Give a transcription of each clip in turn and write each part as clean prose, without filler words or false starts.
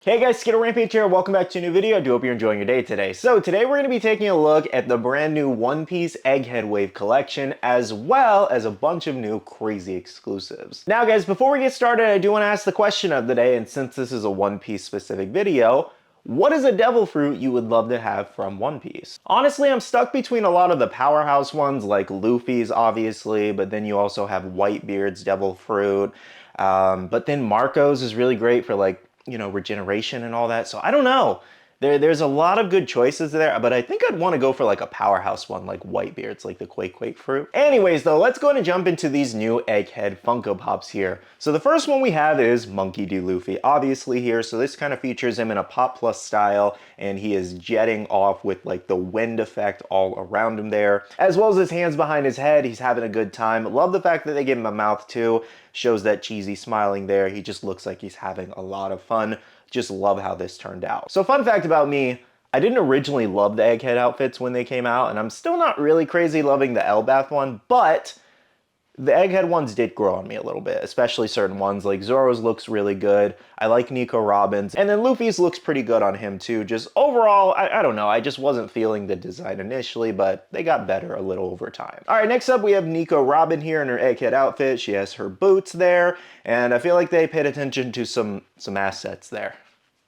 Hey guys, Skittlerampage here. Welcome back to a new video. I do hope you're enjoying your day today. So today we're going to be taking a look at the brand new One Piece Egghead Wave collection, as well as a bunch of new crazy exclusives. Now guys, before we get started, I do want to ask the question of the day, and since this is a One Piece specific video, what is a devil fruit you would love to have from One Piece? Honestly, I'm stuck between a lot of the powerhouse ones, like Luffy's obviously, but then you also have Whitebeard's devil fruit. But then Marco's is really great for regeneration and all that. So I don't know. There's a lot of good choices there, but I think I'd want to go for like a powerhouse one like Whitebeard's, like the Quake fruit. Anyways, though, let's go ahead and jump into these new Egghead Funko Pops here. So the first one we have is Monkey D. Luffy, obviously here. So this kind of features him in a Pop Plus style, and he is jetting off with like the wind effect all around him there, as well as his hands behind his head. He's having a good time. Love the fact that they gave him a mouth too. Shows that cheesy smiling there. He just looks like he's having a lot of fun. Just love how this turned out. So fun fact about me, I didn't originally love the Egghead outfits when they came out, and I'm still not really crazy loving the Elbath one, but the Egghead ones did grow on me a little bit, especially certain ones. Like Zoro's looks really good. I like Nico Robin's. And then Luffy's looks pretty good on him too. Just overall, I don't know. I just wasn't feeling the design initially, but they got better a little over time. All right, next up we have Nico Robin here in her Egghead outfit. She has her boots there. And I feel like they paid attention to some assets there.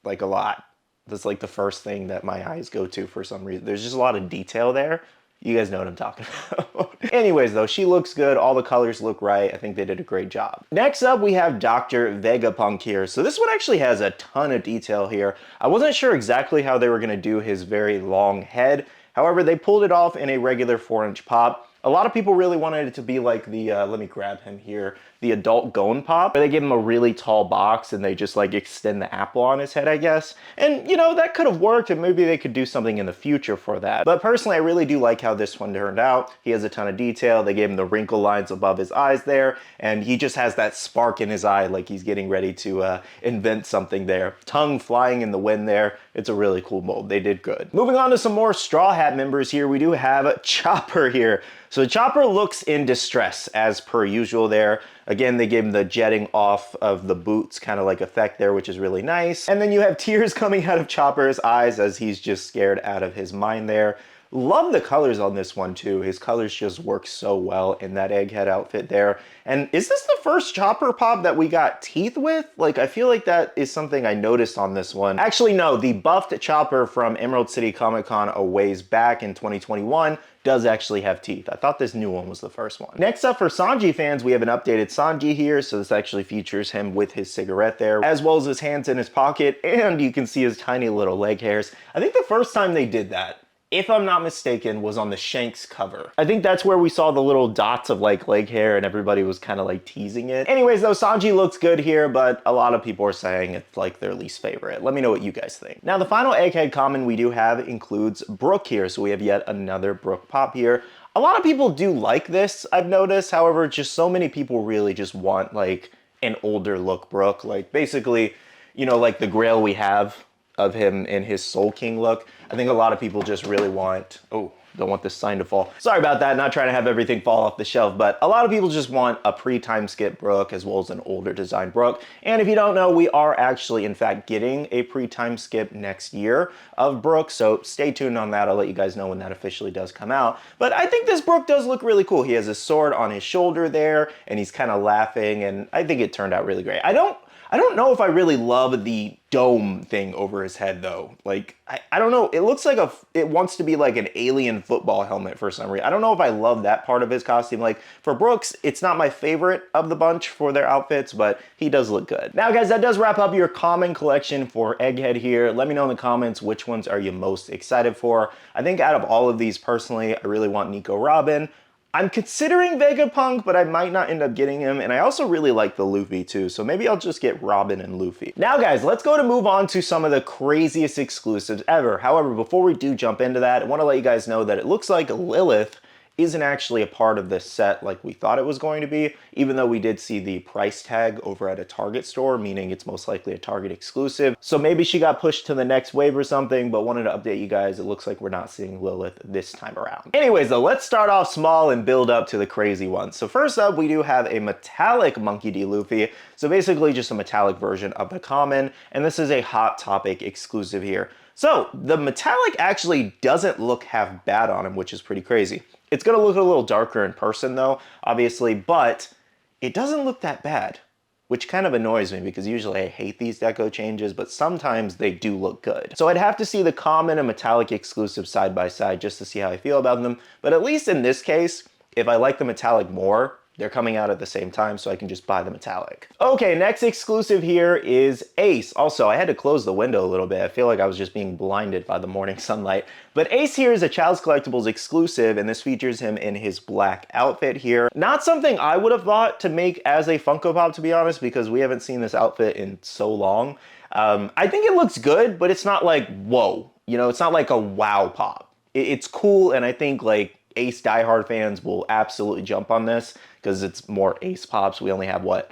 Like a lot. That's like the first thing that my eyes go to for some reason. There's just a lot of detail there. You guys know what I'm talking about. Anyways, though, she looks good. All the colors look right. I think they did a great job. Next up, we have Dr. Vegapunk here. So this one actually has a ton of detail here. I wasn't sure exactly how they were going to do his very long head. However, they pulled it off in a regular 4-inch pop. A lot of people really wanted it to be like the, let me grab him here, the adult Gon Pop, where they give him a really tall box and they just like extend the apple on his head, I guess. And you know, that could have worked, and maybe they could do something in the future for that. But personally, I really do like how this one turned out. He has a ton of detail. They gave him the wrinkle lines above his eyes there, and he just has that spark in his eye like he's getting ready to invent something there. Tongue flying in the wind there. It's a really cool mold. They did good. Moving on to some more Straw Hat members here, we do have Chopper here. So Chopper looks in distress as per usual there. Again, they gave him the jetting off of the boots kind of like effect there, which is really nice. And then you have tears coming out of Chopper's eyes as he's just scared out of his mind there. Love the colors on this one too. His colors just work so well in that Egghead outfit there. And is this the first Chopper pop that we got teeth with? Like, I feel like that is something I noticed on this one. Actually, no, the buffed Chopper from Emerald City Comic Con a ways back in 2021 does actually have teeth. I thought this new one was the first one. Next up for Sanji fans, we have an updated Sanji here. So this actually features him with his cigarette there, as well as his hands in his pocket, and you can see his tiny little leg hairs. I think the first time they did that, if I'm not mistaken, was on the Shanks cover. I think that's where we saw the little dots of like leg hair and everybody was kind of like teasing it. Anyways, though, Sanji looks good here, but a lot of people are saying it's like their least favorite. Let me know what you guys think. Now, the final Egghead common we do have includes Brook here. So we have yet another Brook pop here. A lot of people do like this, I've noticed. However, just so many people really just want like an older look Brook. Like basically, you know, like the Grail we have of him in his Soul King look. I think a lot of people just really want, oh, don't want this sign to fall. Sorry about that, not trying to have everything fall off the shelf, but a lot of people just want a pre-time skip Brook as well as an older design Brook. And if you don't know, we are actually in fact getting a pre-time skip next year of Brook, so stay tuned on that. I'll let you guys know when that officially does come out. But I think this Brook does look really cool. He has a sword on his shoulder there, and he's kind of laughing, and I think it turned out really great. I don't know if I really love the dome thing over his head though. Like, I don't know. It looks like it wants to be like an alien football helmet for some reason. I don't know if I love that part of his costume. Like for Brooks, it's not my favorite of the bunch for their outfits, but he does look good. Now guys, that does wrap up your common collection for Egghead here. Let me know in the comments which ones are you most excited for. I think out of all of these personally, I really want Nico Robin. I'm considering Vegapunk, but I might not end up getting him, and I also really like the Luffy too, so maybe I'll just get Robin and Luffy. Now guys, let's go to move on to some of the craziest exclusives ever. However, before we do jump into that, I want to let you guys know that it looks like Lilith isn't actually a part of this set like we thought it was going to be, even though we did see the price tag over at a Target store, meaning it's most likely a Target exclusive. So maybe she got pushed to the next wave or something, but wanted to update you guys. It looks like we're not seeing Lilith this time around. Anyways though, let's start off small and build up to the crazy ones. So first up, we do have a metallic Monkey D. Luffy. So basically just a metallic version of the common, and this is a Hot Topic exclusive here. So the metallic actually doesn't look half bad on him, which is pretty crazy. It's gonna look a little darker in person though, obviously, but it doesn't look that bad, which kind of annoys me because usually I hate these deco changes, but sometimes they do look good. So I'd have to see the common and metallic exclusive side by side just to see how I feel about them. But at least in this case, if I like the metallic more, they're coming out at the same time, so I can just buy the metallic. Okay, next exclusive here is Ace. Also, I had to close the window a little bit. I feel like I was just being blinded by the morning sunlight. But Ace here is a Child's Collectibles exclusive, and this features him in his black outfit here. Not something I would have thought to make as a Funko Pop, to be honest, because we haven't seen this outfit in so long. I think it looks good, but it's not like, whoa. You know, it's not like a wow pop. It's cool, and I think like Ace diehard fans will absolutely jump on this because it's more Ace pops. We only have what?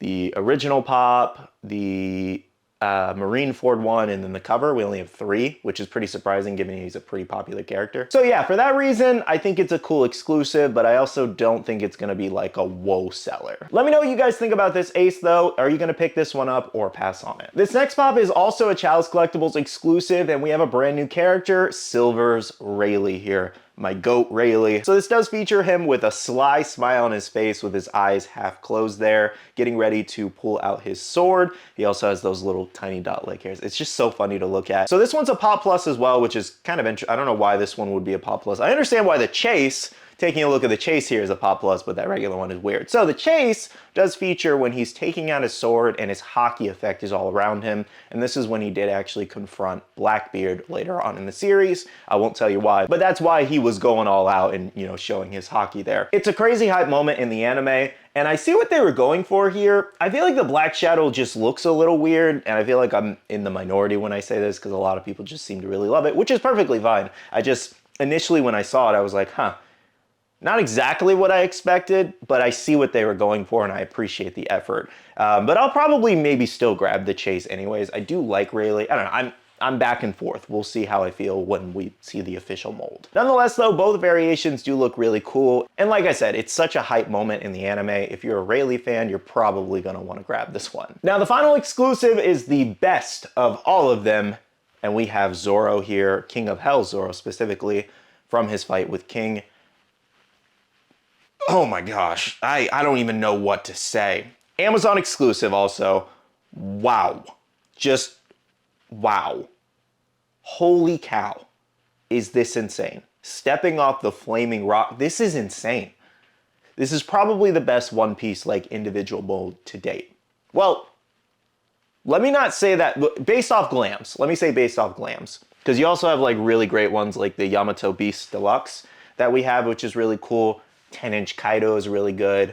The original pop, the Marineford one, and then the cover. We only have 3, which is pretty surprising given he's a pretty popular character. So yeah, for that reason, I think it's a cool exclusive, but I also don't think it's gonna be like a whoa seller. Let me know what you guys think about this Ace though. Are you gonna pick this one up or pass on it? This next pop is also a Child's Collectibles exclusive, and we have a brand new character, Silver's Rayleigh here. My goat Rayleigh. So this does feature him with a sly smile on his face with his eyes half closed there, getting ready to pull out his sword. He also has those little tiny dot leg hairs. It's just so funny to look at. So this one's a Pop Plus as well, which is kind of interesting. I don't know why this one would be a Pop Plus. I understand why the chase, taking a look at the chase here, is a Pop Plus, but that regular one is weird. So the chase does feature when he's taking out his sword and his hockey effect is all around him. And this is when he did actually confront Blackbeard later on in the series. I won't tell you why, but that's why he was going all out and, you know, showing his hockey there. It's a crazy hype moment in the anime, and I see what they were going for here. I feel like the Black Shadow just looks a little weird, and I feel like I'm in the minority when I say this because a lot of people just seem to really love it, which is perfectly fine. I just, initially when I saw it, I was like, huh. Not exactly what I expected, but I see what they were going for and I appreciate the effort. But I'll probably maybe still grab the chase anyways. I do like Rayleigh. I don't know, I'm back and forth. We'll see how I feel when we see the official mold. Nonetheless though, both variations do look really cool. And like I said, it's such a hype moment in the anime. If you're a Rayleigh fan, you're probably gonna wanna grab this one. Now the final exclusive is the best of all of them. And we have Zoro here, King of Hell Zoro specifically, from his fight with King. Oh my gosh, I don't even know what to say. Amazon exclusive also. Wow. Just wow. Holy cow. Is this insane? Stepping off the flaming rock. This is insane. This is probably the best One Piece like individual mold to date. Well, let me not say that based off glams. Let me say based off glams. Because you also have like really great ones like the Yamato Beast Deluxe that we have, which is really cool. 10-inch Kaido is really good.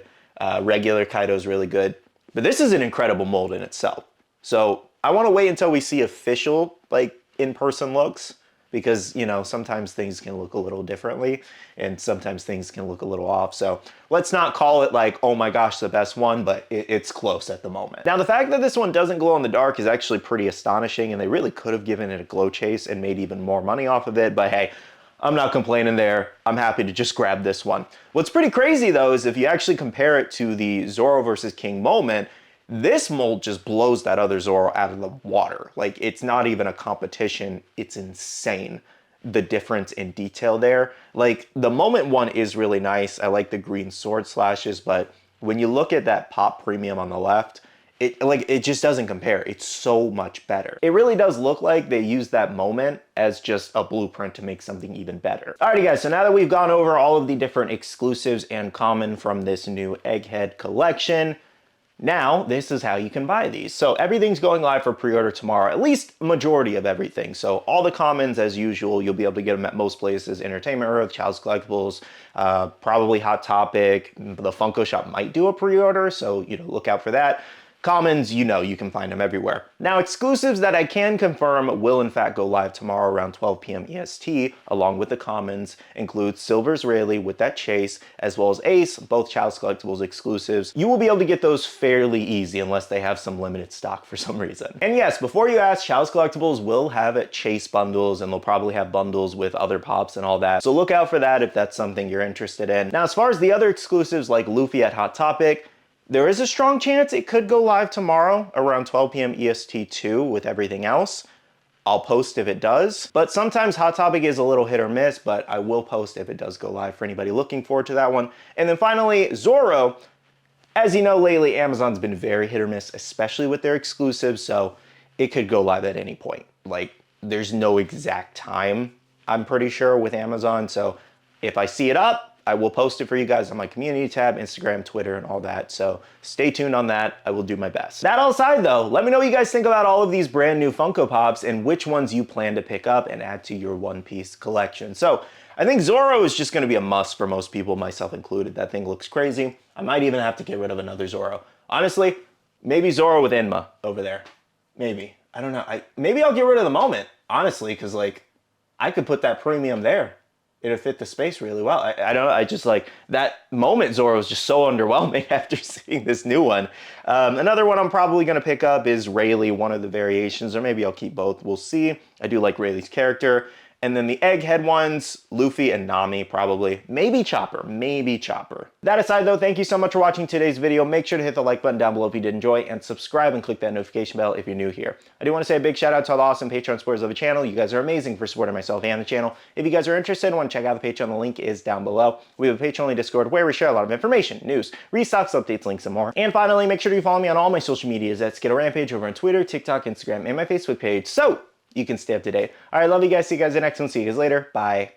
Regular Kaido is really good. But this is an incredible mold in itself. So I want to wait until we see official, like, in-person looks. Because, you know, sometimes things can look a little differently. And sometimes things can look a little off. So let's not call it like, oh my gosh, the best one. But it's close at the moment. Now, the fact that this one doesn't glow in the dark is actually pretty astonishing. And they really could have given it a glow chase and made even more money off of it. But hey, I'm not complaining there. I'm happy to just grab this one. What's pretty crazy though is if you actually compare it to the Zoro versus King moment, this mold just blows that other Zoro out of the water. Like, it's not even a competition. It's insane, the difference in detail there. Like, the moment one is really nice. I like the green sword slashes, but when you look at that pop premium on the left, it just doesn't compare. It's so much better. It really does look like they used that moment as just a blueprint to make something even better. Alrighty guys, so now that we've gone over all of the different exclusives and common from this new Egghead collection, now this is how you can buy these. So everything's going live for pre-order tomorrow, at least majority of everything. So all the commons as usual, you'll be able to get them at most places, Entertainment Earth, Child's Collectibles, probably Hot Topic. The Funko shop might do a pre-order, so you know, look out for that. Commons, you know, you can find them everywhere. Now, exclusives that I can confirm will in fact go live tomorrow around 12 p.m. EST, along with the commons, include Silver's Rayleigh with that chase, as well as Ace, both Child's Collectibles exclusives. You will be able to get those fairly easy unless they have some limited stock for some reason. And yes, before you ask, Child's Collectibles will have chase bundles, and they'll probably have bundles with other pops and all that. So look out for that if that's something you're interested in. Now, as far as the other exclusives like Luffy at Hot Topic, there is a strong chance it could go live tomorrow around 12 p.m. EST too with everything else. I'll post if it does, but sometimes Hot Topic is a little hit or miss, but I will post if it does go live for anybody looking forward to that one. And then finally, Zoro. As you know, lately Amazon's been very hit or miss, especially with their exclusives, so it could go live at any point. Like, there's no exact time, I'm pretty sure, with Amazon, so if I see it up, I will post it for you guys on my community tab, Instagram, Twitter, and all that. So stay tuned on that. I will do my best. That all aside though, let me know what you guys think about all of these brand new Funko Pops and which ones you plan to pick up and add to your One Piece collection. So I think Zoro is just gonna be a must for most people, myself included. That thing looks crazy. I might even have to get rid of another Zoro. Honestly, maybe Zoro with Enma over there. Maybe, I don't know. Maybe I'll get rid of the moment, honestly, because like, I could put that premium there. It'll fit the space really well. I don't know, I just like, that moment Zoro was just so underwhelming after seeing this new one. Another one I'm probably gonna pick up is Rayleigh, one of the variations, or maybe I'll keep both, we'll see. I do like Rayleigh's character. And then the Egghead ones, Luffy and Nami probably. Maybe Chopper, maybe Chopper. That aside though, thank you so much for watching today's video. Make sure to hit the like button down below if you did enjoy, and subscribe and click that notification bell if you're new here. I do want to say a big shout out to all the awesome Patreon supporters of the channel. You guys are amazing for supporting myself and the channel. If you guys are interested and want to check out the Patreon, the link is down below. We have a Patreon-only Discord where we share a lot of information, news, restocks, updates, links, and more. And finally, make sure to follow me on all my social medias at Skittlerampage over on Twitter, TikTok, Instagram, and my Facebook page, so you can stay up to date. All right, love you guys. See you guys in the next one. See you guys later. Bye.